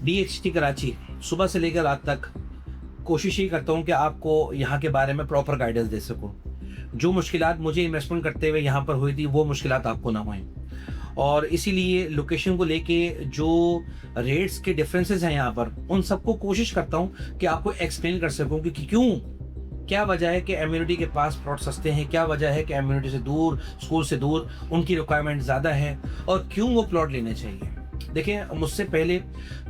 DHT Karachi सुबह से लेकर रात तक कोशिश ही करता हूँ कि आपको यहाँ के बारे में प्रॉपर गाइडेंस दे सकूँ। जो मुश्किलात मुझे इन्वेस्टमेंट करते हुए यहाँ पर हुई थी वो मुश्किलात आपको ना होएं, और इसीलिए लोकेशन को लेके जो रेट्स के डिफरेंसेस हैं यहाँ पर उन सबको कोशिश करता हूँ कि आपको एक्सप्लेन कर सकूँ कि क्यों, क्या वजह है कि एम्यूनिटी के पास प्लॉट सस्ते हैं, क्या वजह है कि एम्यूनिटी से दूर, स्कूल से दूर उनकी रिक्वायरमेंट ज़्यादा है और क्यों वो प्लॉट लेने चाहिए। देखिए, मुझसे पहले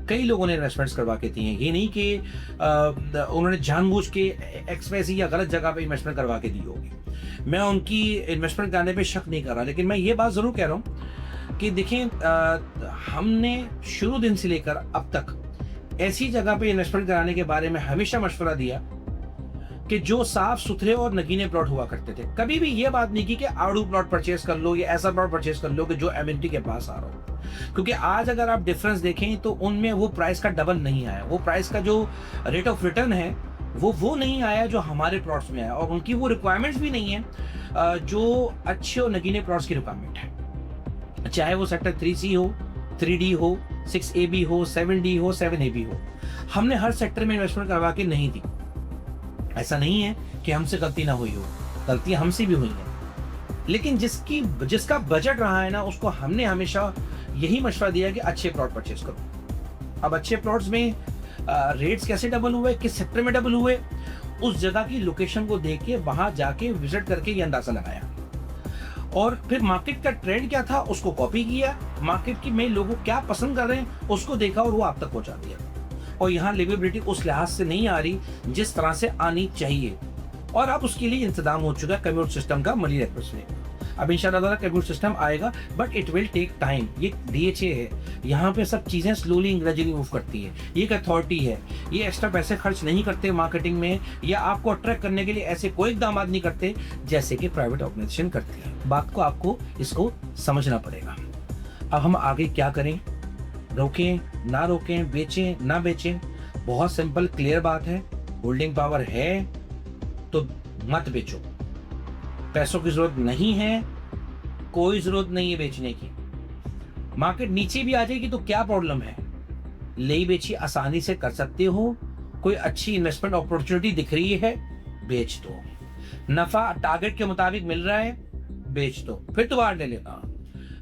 कई लोगों ने इन्वेस्टमेंट्स करवा के दिए हैं। ये नहीं कि उन्होंने जानबूझ के एक्सपेंसिव या गलत जगह पे इन्वेस्टमेंट करवा के दी होगी। मैं उनकी इन्वेस्टमेंट करने पे शक नहीं कर रहा, लेकिन मैं ये बात ज़रूर कह रहा हूँ कि देखिए, हमने शुरू दिन से लेकर अब तक ऐसी जगह पे इन्वेस्टमेंट कराने के बारे में हमेशा मशवरा दिया कि जो साफ सुथरे और नगीने प्लॉट हुआ करते थे। कभी भी ये बात नहीं की कि आड़ू प्लॉट परचेज कर लो या ऐसा प्लॉट परचेज कर लो कि जो एम्यूनिटी के पास आ रहा हो, क्योंकि आज अगर आप डिफरेंस देखें तो उनमें वो प्राइस का डबल नहीं आया। वो प्राइस का जो रेट ऑफ रिटर्न है वो नहीं आया जो हमारे प्लॉट्स में आया, और उनकी वो रिक्वायरमेंट्स भी नहीं है जो अच्छे और नगीने प्लॉट्स की रिक्वायरमेंट है। चाहे वो सेक्टर 3C हो, 3D हो, 6AB हो, 7D हो, 7AB हो, हमने हर सेक्टर में इन्वेस्टमेंट करवा के नहीं दी। ऐसा नहीं है कि हमसे गलती ना हुई हो, गलतियां हमसे भी हुई हैं, लेकिन जिसका बजट रहा है ना, उसको हमने हमेशा यही मशवरा दिया कि अच्छे प्लॉट परचेज करो। अब अच्छे प्लॉट्स में रेट्स कैसे डबल हुए, किस सेक्टर में डबल हुए, उस जगह की लोकेशन को देख के वहां जाके विजिट करके ये अंदाजा लगाया, और फिर मार्केट का ट्रेंड क्या था उसको कॉपी किया, मार्केट में लोग क्या पसंद कर रहे हैं उसको देखा और वो आप तक पहुंचा दिया। और यहाँ लिवेबिलिटी उस लिहाज से नहीं आ रही जिस तरह से आनी चाहिए, और अब उसके लिए इंतजाम हो चुका है कम्यूट सिस्टम का मलिर एक्सप्रेस में। अब इंशाल्लाह कम्यूट सिस्टम आएगा, but it will take time. ये DHA है, यहाँ पे सब चीज़ें स्लोली ग्रेजुअली मूव करती है। ये एक अथॉरिटी है, ये एक्स्ट्रा पैसे खर्च नहीं करते मार्केटिंग में या आपको अट्रैक्ट करने के लिए ऐसे कोई इकदाम नहीं करते जैसे कि प्राइवेट ऑर्गेनाइजेशन करती है। बात को आपको इसको समझना पड़ेगा। अब हम आगे क्या करें, रोकें ना रोकें, बेचें ना बेचें, बहुत सिंपल क्लियर बात है। होल्डिंग पावर है तो मत बेचो, पैसों की जरूरत नहीं है, कोई जरूरत नहीं है बेचने की। मार्केट नीचे भी आ जाएगी तो क्या प्रॉब्लम है, ले बेची आसानी से कर सकते हो। कोई अच्छी इन्वेस्टमेंट अपॉर्चुनिटी दिख रही है, बेच दो। नफा टारगेट के मुताबिक मिल रहा है, बेच दो, फिर दोबारा ले लेना।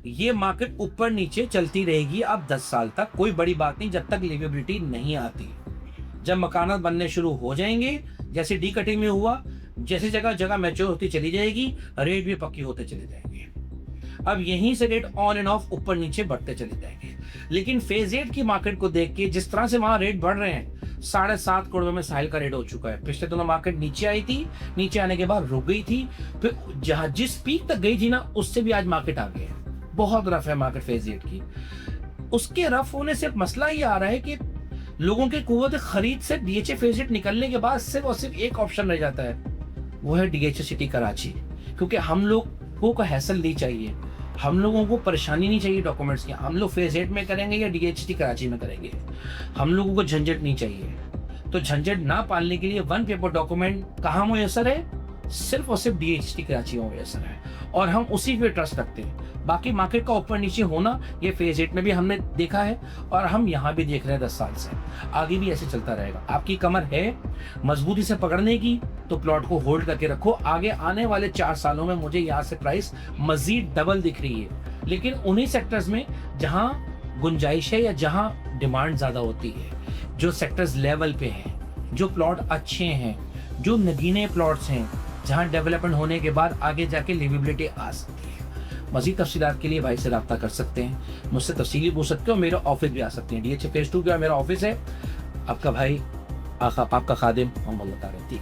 ये मार्केट ऊपर नीचे चलती रहेगी अब 10 साल तक, कोई बड़ी बात नहीं, जब तक लिवेबिलिटी नहीं आती। जब मकानात बनने शुरू हो जाएंगे, जैसे डी कटिंग में हुआ, जैसे जगह जगह मैच्योर होती चली जाएगी, रेट भी पक्की होते चले जाएंगे। अब यहीं से रेट ऑन एंड ऑफ ऊपर नीचे बढ़ते चले जाएंगे। लेकिन फेज 8 की मार्केट को देख के जिस तरह से वहां रेट बढ़ रहे हैं, 7.5 करोड़ में साहिल का रेट हो चुका है। पिछले दोनों मार्केट नीचे आई थी, नीचे आने के बाद रुक गई थी, फिर जहां जिस पीक तक गई थी ना, उससे भी आज मार्केट आ गई है। बहुत रफ है मार्केट फेज 8 की। उसके रफ होने से मसला ये आ रहा है कि लोगों के कुव्वत खरीद से DHA फेज 8 निकलने के बाद सिर्फ और सिर्फ एक ऑप्शन रह जाता है, वो है DHA सिटी कराची। क्योंकि हम लोगों को हैसल नहीं चाहिए, हम लोगों को परेशानी नहीं चाहिए डॉक्यूमेंट्स की। हम लोग फेज 8 में करेंगे या DHT कराची में करेंगे, हम लोगों को झंझट नहीं चाहिए। तो झंझट ना पालने के लिए वन पेपर डॉक्यूमेंट कहाँ मुयसर है, सिर्फ और सिर्फ DHT कराची में मुयसर है, और हम उसी पे ट्रस्ट रखते हैं। बाकी मार्केट का ऊपर नीचे होना ये फेज 8 में भी हमने देखा है, और हम यहाँ भी देख रहे हैं 10 साल से। आगे भी ऐसे चलता रहेगा। आपकी कमर है मजबूती से पकड़ने की तो प्लॉट को होल्ड करके रखो। आगे आने वाले 4 सालों में मुझे यहाँ से प्राइस मजीद डबल दिख रही है, लेकिन उन्हीं सेक्टर्स में जहाँ गुंजाइश है या जहाँ डिमांड ज्यादा होती है, जो सेक्टर्स लेवल पे हैं, जो प्लॉट अच्छे हैं, जो नगीने प्लॉट्स हैं, जहाँ डेवलपमेंट होने के बाद आगे जाके लिवेबिलिटी आ सकती है। मज़ीद तफसीलात के लिए भाई से रब्ता कर सकते हैं, मुझसे तफसीली पूछ सकते हो, मेरे ऑफिस भी आ सकते हैं। DHA फेज 2 का मेरा ऑफिस है। आपका भाई आपका खादिम मोहम्मद तारिक।